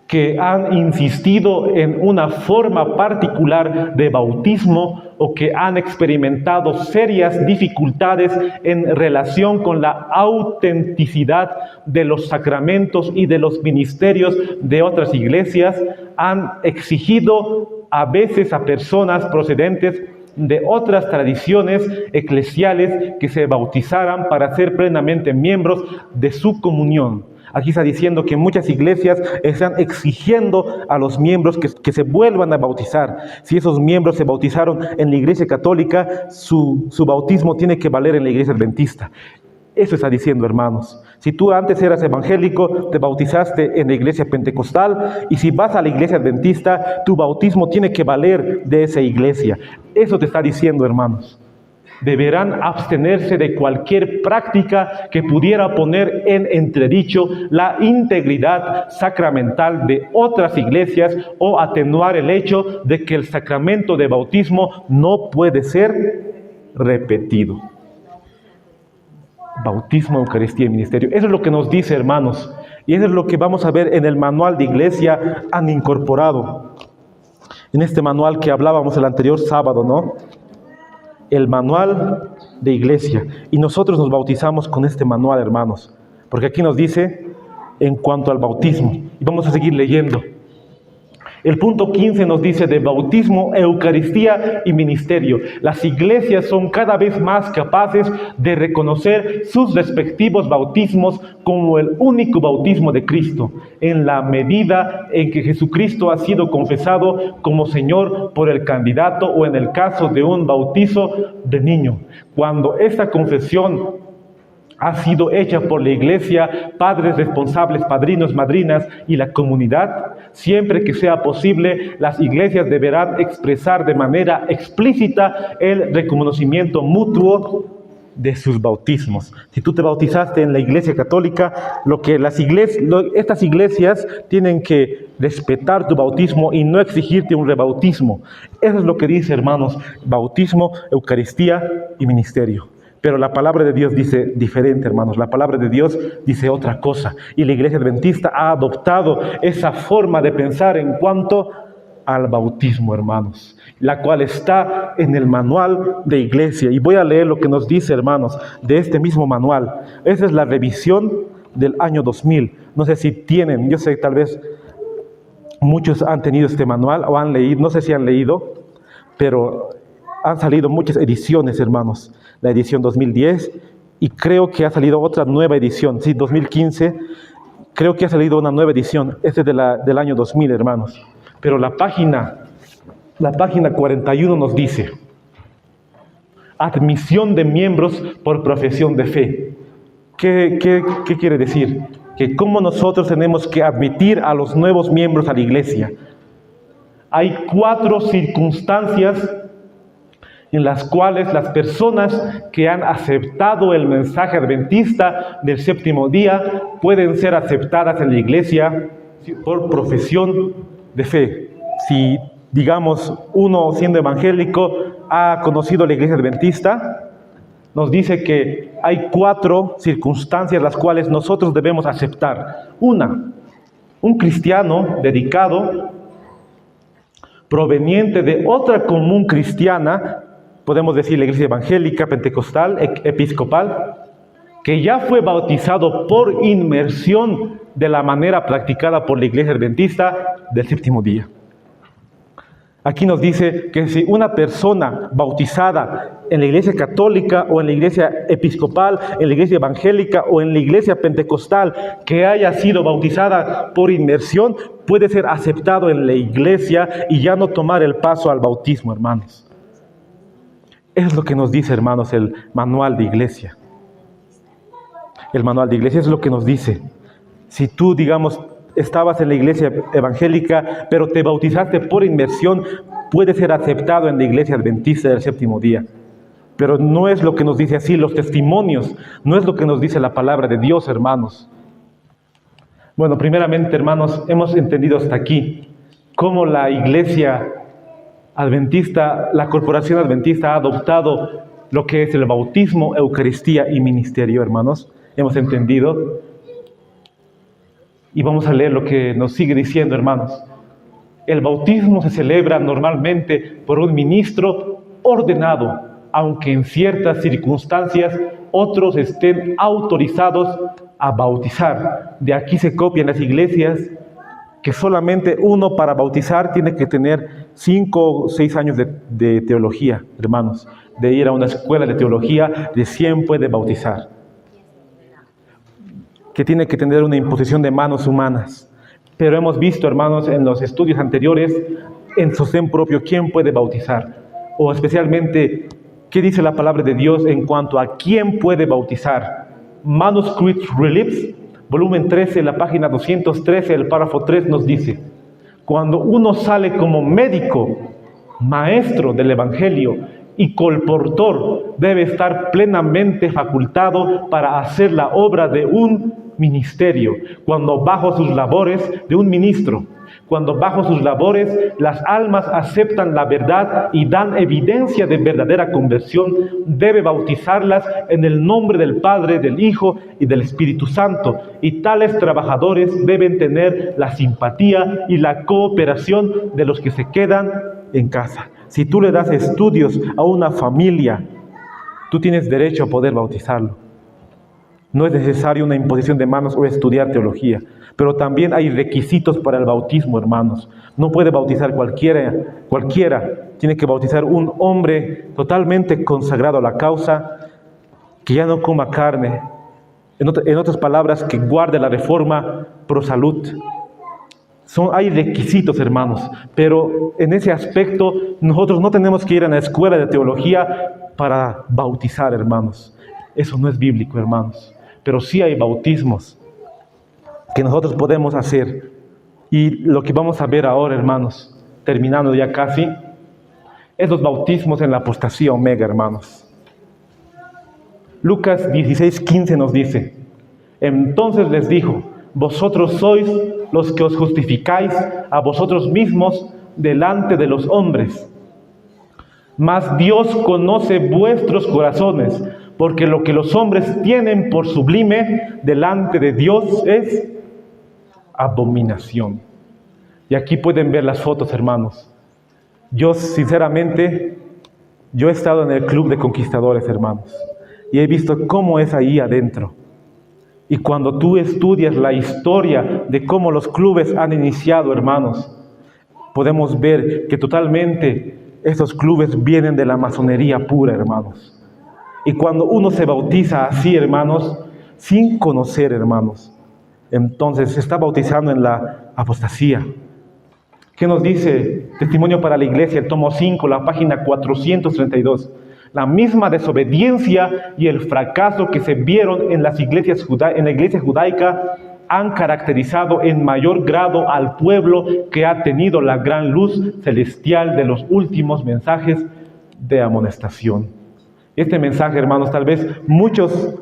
Speaker 1: que han insistido en una forma particular de bautismo o que han experimentado serias dificultades en relación con la autenticidad de los sacramentos y de los ministerios de otras iglesias, han exigido a veces a personas procedentes de otras tradiciones eclesiales que se bautizaran para ser plenamente miembros de su comunión. Aquí está diciendo que muchas iglesias están exigiendo a los miembros que se vuelvan a bautizar. Si esos miembros se bautizaron en la iglesia católica, su bautismo tiene que valer en la iglesia adventista. Eso está diciendo, hermanos. Si tú antes eras evangélico, te bautizaste en la iglesia pentecostal, y si vas a la iglesia adventista, tu bautismo tiene que valer de esa iglesia. Eso te está diciendo, hermanos. Deberán abstenerse de cualquier práctica que pudiera poner en entredicho la integridad sacramental de otras iglesias o atenuar el hecho de que el sacramento de bautismo no puede ser repetido. Bautismo, Eucaristía y ministerio. Eso es lo que nos dice, hermanos. Y eso es lo que vamos a ver en el manual de iglesia han incorporado. En este manual que hablábamos el anterior sábado, ¿no? El manual de iglesia. Y nosotros nos bautizamos con este manual, hermanos. Porque aquí nos dice en cuanto al bautismo. Y vamos a seguir leyendo. El punto 15 nos dice de bautismo, Eucaristía y ministerio. Las iglesias son cada vez más capaces de reconocer sus respectivos bautismos como el único bautismo de Cristo, en la medida en que Jesucristo ha sido confesado como Señor por el candidato o en el caso de un bautizo de niño. Cuando esta confesión ha sido hecha por la iglesia, padres responsables, padrinos, madrinas y la comunidad, siempre que sea posible, las iglesias deberán expresar de manera explícita el reconocimiento mutuo de sus bautismos. Si tú te bautizaste en la iglesia católica, estas iglesias tienen que respetar tu bautismo y no exigirte un rebautismo. Eso es lo que dice, hermanos, bautismo, Eucaristía y ministerio. Pero la palabra de Dios dice diferente, hermanos. La palabra de Dios dice otra cosa. Y la Iglesia Adventista ha adoptado esa forma de pensar en cuanto al bautismo, hermanos, la cual está en el manual de iglesia. Y voy a leer lo que nos dice, hermanos, de este mismo manual. Esa es la revisión del año 2000. No sé si tienen, yo sé que tal vez muchos han tenido este manual o han leído, no sé si han leído, pero han salido muchas ediciones, hermanos. La edición 2010 y creo que ha salido otra nueva edición. Sí, 2015, creo que ha salido una nueva edición. Este es del año 2000, hermanos. Pero la página 41 nos dice: admisión de miembros por profesión de fe. ¿Qué quiere decir? Que cómo nosotros tenemos que admitir a los nuevos miembros a la iglesia. Hay 4 circunstancias en las cuales las personas que han aceptado el mensaje adventista del séptimo día pueden ser aceptadas en la iglesia por profesión de fe. Si, digamos, uno siendo evangélico ha conocido la iglesia adventista, nos dice que hay 4 circunstancias las cuales nosotros debemos aceptar. Una, un cristiano dedicado, proveniente de otra común cristiana, podemos decir la iglesia evangélica, pentecostal, episcopal, que ya fue bautizado por inmersión de la manera practicada por la iglesia adventista del séptimo día. Aquí nos dice que si una persona bautizada en la iglesia católica o en la iglesia episcopal, en la iglesia evangélica o en la iglesia pentecostal que haya sido bautizada por inmersión, puede ser aceptado en la iglesia y ya no tomar el paso al bautismo, hermanos. Es lo que nos dice, hermanos, el manual de iglesia. El manual de iglesia es lo que nos dice. Si tú, digamos, estabas en la iglesia evangélica, pero te bautizaste por inmersión, puedes ser aceptado en la iglesia adventista del séptimo día. Pero no es lo que nos dice así los testimonios, no es lo que nos dice la palabra de Dios, hermanos. Bueno, primeramente, hermanos, hemos entendido hasta aquí cómo la iglesia adventista, la corporación adventista ha adoptado lo que es el bautismo, Eucaristía y ministerio, hermanos. Hemos entendido. Y vamos a leer lo que nos sigue diciendo, hermanos. El bautismo se celebra normalmente por un ministro ordenado, aunque en ciertas circunstancias otros estén autorizados a bautizar. De aquí se copian las iglesias que solamente uno para bautizar tiene que tener 5 o 6 años de teología, hermanos. De ir a una escuela de teología, recién puede bautizar. Que tiene que tener una imposición de manos humanas. Pero hemos visto, hermanos, en los estudios anteriores, en sostén propio, quién puede bautizar. O especialmente, qué dice la palabra de Dios en cuanto a quién puede bautizar. Manuscript Reliefs, volumen 13, la página 213, el párrafo 3 nos dice: cuando uno sale como médico, maestro del evangelio y colportor, debe estar plenamente facultado para hacer la obra de un ministerio, cuando bajo sus labores de un ministro, cuando bajo sus labores las almas aceptan la verdad y dan evidencia de verdadera conversión, debe bautizarlas en el nombre del Padre, del Hijo y del Espíritu Santo, y tales trabajadores deben tener la simpatía y la cooperación de los que se quedan en casa. Si tú le das estudios a una familia tú tienes derecho a poder bautizarlo. No es necesario una imposición de manos o estudiar teología, pero también hay requisitos para el bautismo, hermanos. No puede bautizar cualquiera. Tiene que bautizar un hombre totalmente consagrado a la causa, que ya no coma carne. En otras palabras, que guarde la reforma pro salud. Hay requisitos, hermanos, pero en ese aspecto nosotros no tenemos que ir a la escuela de teología para bautizar, hermanos. Eso no es bíblico, hermanos. Pero sí hay bautismos que nosotros podemos hacer. Y lo que vamos a ver ahora, hermanos, terminando ya casi, es los bautismos en la apostasía omega, hermanos. Lucas 16:15 nos dice: entonces les dijo, vosotros sois los que os justificáis a vosotros mismos delante de los hombres. Mas Dios conoce vuestros corazones, porque lo que los hombres tienen por sublime delante de Dios es abominación. Y aquí pueden ver las fotos, hermanos. Yo sinceramente, he estado en el club de conquistadores, hermanos, y he visto cómo es ahí adentro. Y cuando tú estudias la historia de cómo los clubes han iniciado, hermanos, podemos ver que totalmente estos clubes vienen de la masonería pura, hermanos. Y cuando uno se bautiza así, hermanos, sin conocer, hermanos, entonces se está bautizando en la apostasía. ¿Qué nos dice Testimonio para la Iglesia, el tomo 5, la página 432? La misma desobediencia y el fracaso que se vieron en la iglesia judaica han caracterizado en mayor grado al pueblo que ha tenido la gran luz celestial de los últimos mensajes de amonestación. Este mensaje, hermanos, tal vez muchos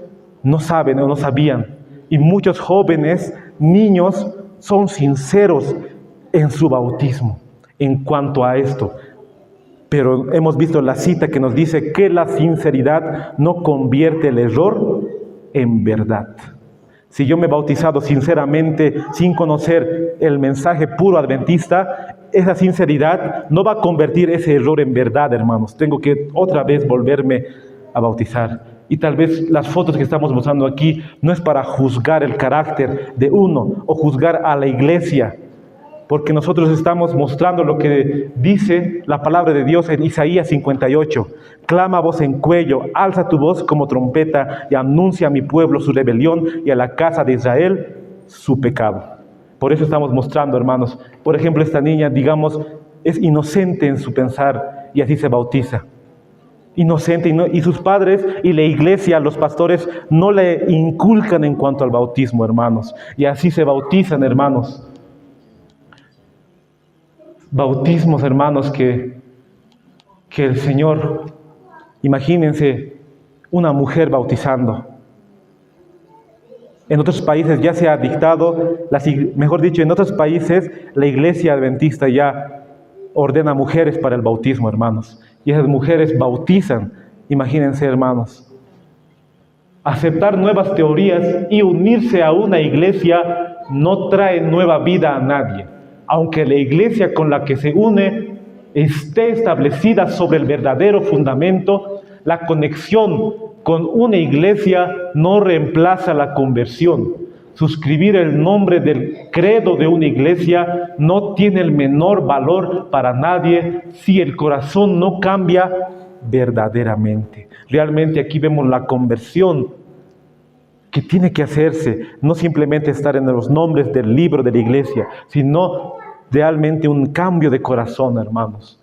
Speaker 1: no saben o no sabían, y muchos jóvenes, niños, son sinceros en su bautismo en cuanto a esto. Pero hemos visto la cita que nos dice que la sinceridad no convierte el error en verdad. Si yo me he bautizado sinceramente, sin conocer el mensaje puro adventista, esa sinceridad no va a convertir ese error en verdad, hermanos. Tengo que otra vez volverme a bautizar. Y tal vez las fotos que estamos mostrando aquí no es para juzgar el carácter de uno o juzgar a la iglesia, porque nosotros estamos mostrando lo que dice la palabra de Dios en Isaías 58. Clama a voz en cuello, alza tu voz como trompeta y anuncia a mi pueblo su rebelión y a la casa de Israel su pecado. Por eso estamos mostrando, hermanos. Por ejemplo, esta niña, digamos, es inocente en su pensar y así se bautiza. Inocente, y sus padres y la iglesia, los pastores, no le inculcan en cuanto al bautismo, hermanos. Y así se bautizan, hermanos. Bautismos, hermanos, que el Señor, imagínense una mujer bautizando. En otros países ya se ha dictado, mejor dicho, en otros países la iglesia adventista ya ordena mujeres para el bautismo, hermanos. Y esas mujeres bautizan, imagínense, hermanos. Aceptar nuevas teorías y unirse a una iglesia no trae nueva vida a nadie. Aunque la iglesia con la que se une esté establecida sobre el verdadero fundamento, la conexión con una iglesia no reemplaza la conversión. Suscribir el nombre del credo de una iglesia no tiene el menor valor para nadie si el corazón no cambia verdaderamente. Realmente aquí vemos la conversión que tiene que hacerse, no simplemente estar en los nombres del libro de la iglesia, sino realmente un cambio de corazón, hermanos.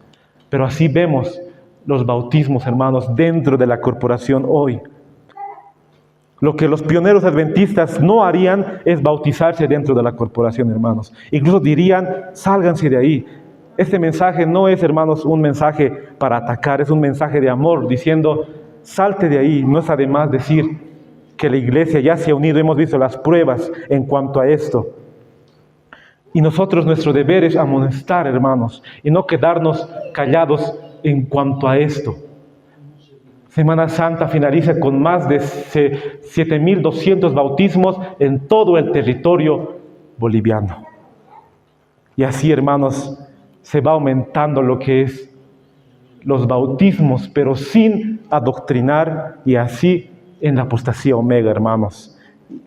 Speaker 1: Pero así vemos los bautismos, hermanos, dentro de la corporación hoy. Lo que los pioneros adventistas no harían es bautizarse dentro de la corporación, hermanos. Incluso dirían, sálganse de ahí. Este mensaje no es, hermanos, un mensaje para atacar, es un mensaje de amor, diciendo, salte de ahí. No es además decir que la iglesia ya se ha unido, hemos visto las pruebas en cuanto a esto. Y nosotros, nuestro deber es amonestar, hermanos, y no quedarnos callados en cuanto a esto. Semana Santa finaliza con más de 7.200 bautismos en todo el territorio boliviano. Y así, hermanos, se va aumentando lo que es los bautismos, pero sin adoctrinar, y así en la apostasía omega, hermanos.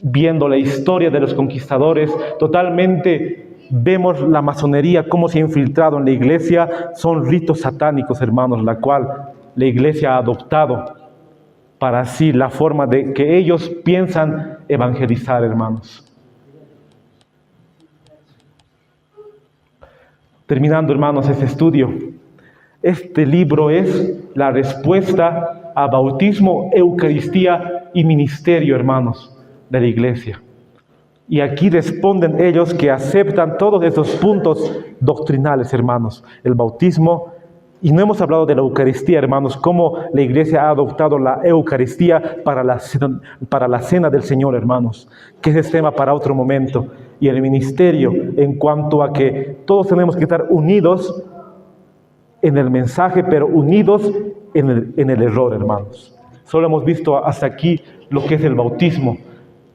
Speaker 1: Viendo la historia de los conquistadores, totalmente vemos la masonería, cómo se ha infiltrado en la iglesia. Son ritos satánicos, hermanos, la cual la iglesia ha adoptado para así la forma de que ellos piensan evangelizar, hermanos. Terminando, hermanos, este estudio, este libro es la respuesta a bautismo, Eucaristía y ministerio, hermanos, de la iglesia. Y aquí responden ellos que aceptan todos esos puntos doctrinales, hermanos. El bautismo, y no hemos hablado de la Eucaristía, hermanos, cómo la iglesia ha adoptado la Eucaristía para la cena del Señor, hermanos, que ese es tema para otro momento. Y el ministerio, en cuanto a que todos tenemos que estar unidos en el mensaje, pero unidos en el error, hermanos. Solo hemos visto hasta aquí lo que es el bautismo.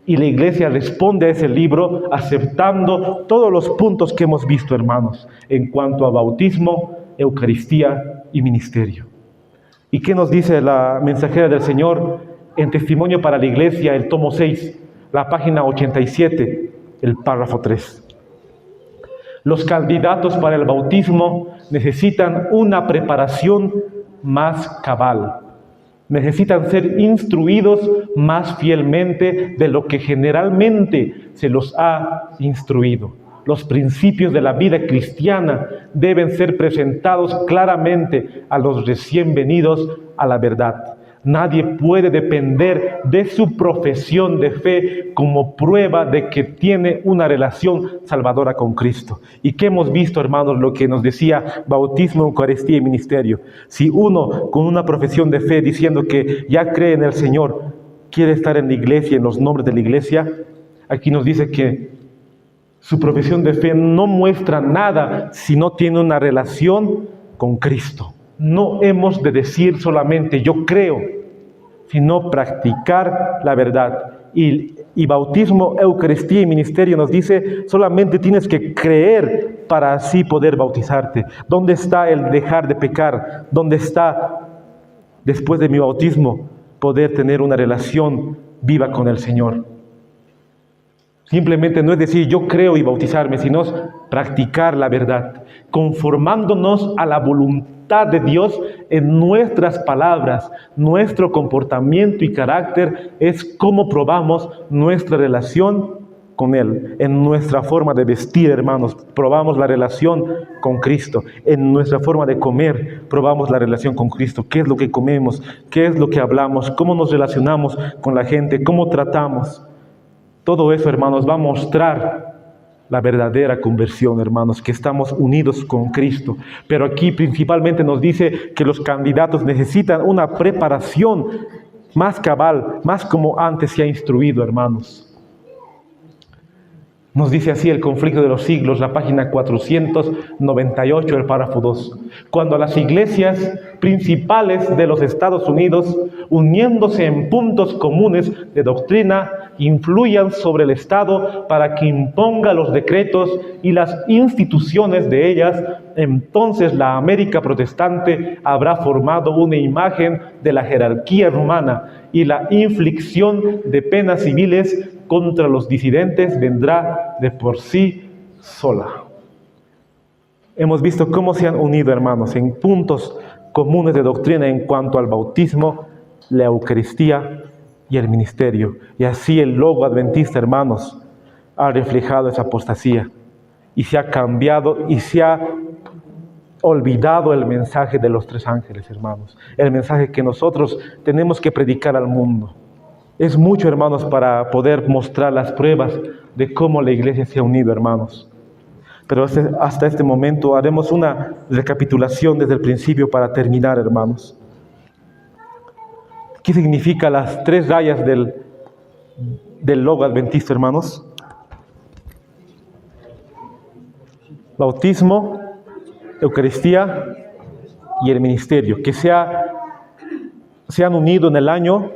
Speaker 1: Y la iglesia responde a ese libro aceptando todos los puntos que hemos visto, hermanos, en cuanto a bautismo, Eucaristía y ministerio. ¿Y qué nos dice la mensajera del Señor en Testimonio para la Iglesia, el tomo 6, la página 87, el párrafo 3? Los candidatos para el bautismo necesitan una preparación más cabal. Necesitan ser instruidos más fielmente de lo que generalmente se los ha instruido. Los principios de la vida cristiana deben ser presentados claramente a los recién venidos a la verdad. Nadie puede depender de su profesión de fe como prueba de que tiene una relación salvadora con Cristo. ¿Y qué hemos visto, hermanos? Lo que nos decía bautismo, Eucaristía y ministerio. Si uno con una profesión de fe diciendo que ya cree en el Señor, quiere estar en la iglesia, en los nombres de la iglesia, aquí nos dice que su profesión de fe no muestra nada si no tiene una relación con Cristo. No hemos de decir solamente yo creo, sino practicar la verdad. Y bautismo, Eucaristía y ministerio nos dice solamente tienes que creer para así poder bautizarte. ¿Dónde está el dejar de pecar? ¿Dónde está, después de mi bautismo, poder tener una relación viva con el Señor? Simplemente no es decir yo creo y bautizarme, sino practicar la verdad, conformándonos a la voluntad de Dios en nuestras palabras. Nuestro comportamiento y carácter es cómo probamos nuestra relación con Él. En nuestra forma de vestir, hermanos, probamos la relación con Cristo. En nuestra forma de comer, probamos la relación con Cristo. ¿Qué es lo que comemos? ¿Qué es lo que hablamos? ¿Cómo nos relacionamos con la gente? ¿Cómo tratamos? Todo eso, hermanos, va a mostrar la verdadera conversión, hermanos, que estamos unidos con Cristo. Pero aquí principalmente nos dice que los candidatos necesitan una preparación más cabal, más como antes se ha instruido, hermanos. Nos dice así el Conflicto de los Siglos, la página 498, el párrafo 2. Cuando las iglesias principales de los Estados Unidos, uniéndose en puntos comunes de doctrina, influyan sobre el Estado para que imponga los decretos y las instituciones de ellas, entonces la América protestante habrá formado una imagen de la jerarquía romana y la inflicción de penas civiles contra los disidentes vendrá de por sí sola. Hemos visto cómo se han unido, hermanos, en puntos comunes de doctrina en cuanto al bautismo, la Eucaristía y el ministerio. Y así el logo adventista, hermanos, ha reflejado esa apostasía y se ha cambiado y se ha olvidado el mensaje de los tres ángeles, hermanos. El mensaje que nosotros tenemos que predicar al mundo. Es mucho, hermanos, para poder mostrar las pruebas de cómo la iglesia se ha unido, hermanos. Pero hasta este momento haremos una recapitulación desde el principio para terminar, hermanos. ¿Qué significa las tres rayas del logo adventista, hermanos? Bautismo, Eucaristía y el ministerio, que se han unido en el año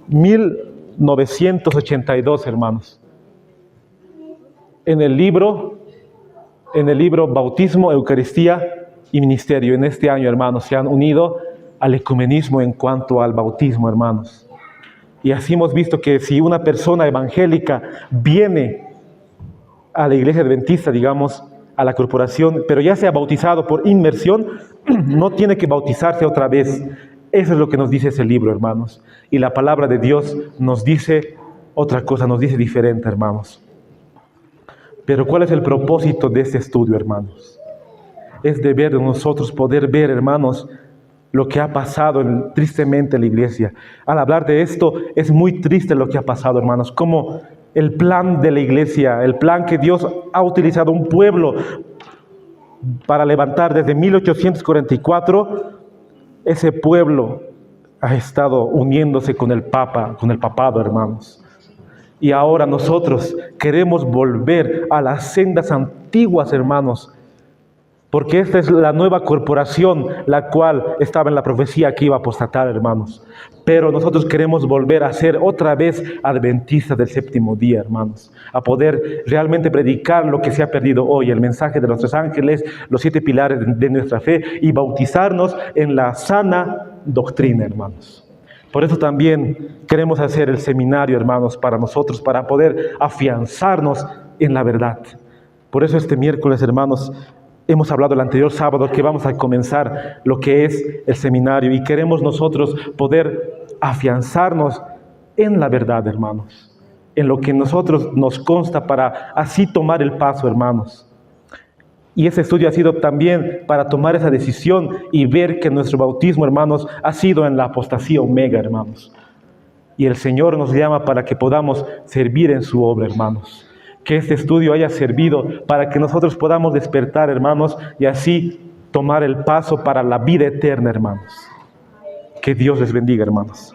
Speaker 1: 1982, hermanos. En el libro Bautismo, Eucaristía y ministerio en este año, hermanos, se han unido al ecumenismo en cuanto al bautismo, hermanos. Y así hemos visto que si una persona evangélica viene a la iglesia adventista, digamos, a la corporación, pero ya se ha bautizado por inmersión, no tiene que bautizarse otra vez. Eso es lo que nos dice ese libro, hermanos. Y la palabra de Dios nos dice otra cosa, nos dice diferente, hermanos. Pero ¿cuál es el propósito de este estudio, hermanos? Es de ver nosotros, poder ver, hermanos, lo que ha pasado tristemente en la iglesia. Al hablar de esto, es muy triste lo que ha pasado, hermanos. Como el plan de la iglesia, el plan que Dios ha utilizado un pueblo para levantar desde 1844, ese pueblo ha estado uniéndose con el Papa, con el papado, hermanos. Y ahora nosotros queremos volver a las sendas antiguas, hermanos, porque esta es la nueva corporación, la cual estaba en la profecía que iba a apostatar, hermanos. Pero nosotros queremos volver a ser otra vez adventistas del séptimo día, hermanos. A poder realmente predicar lo que se ha perdido hoy, el mensaje de los 3 ángeles, los 7 pilares de nuestra fe y bautizarnos en la sana doctrina, hermanos. Por eso también queremos hacer el seminario, hermanos, para nosotros, para poder afianzarnos en la verdad. Por eso este miércoles, hermanos, hemos hablado el anterior sábado que vamos a comenzar lo que es el seminario y queremos nosotros poder afianzarnos en la verdad, hermanos, en lo que nosotros nos consta para así tomar el paso, hermanos. Y ese estudio ha sido también para tomar esa decisión y ver que nuestro bautismo, hermanos, ha sido en la apostasía omega, hermanos. Y el Señor nos llama para que podamos servir en su obra, hermanos. Que este estudio haya servido para que nosotros podamos despertar, hermanos, y así tomar el paso para la vida eterna, hermanos. Que Dios les bendiga, hermanos.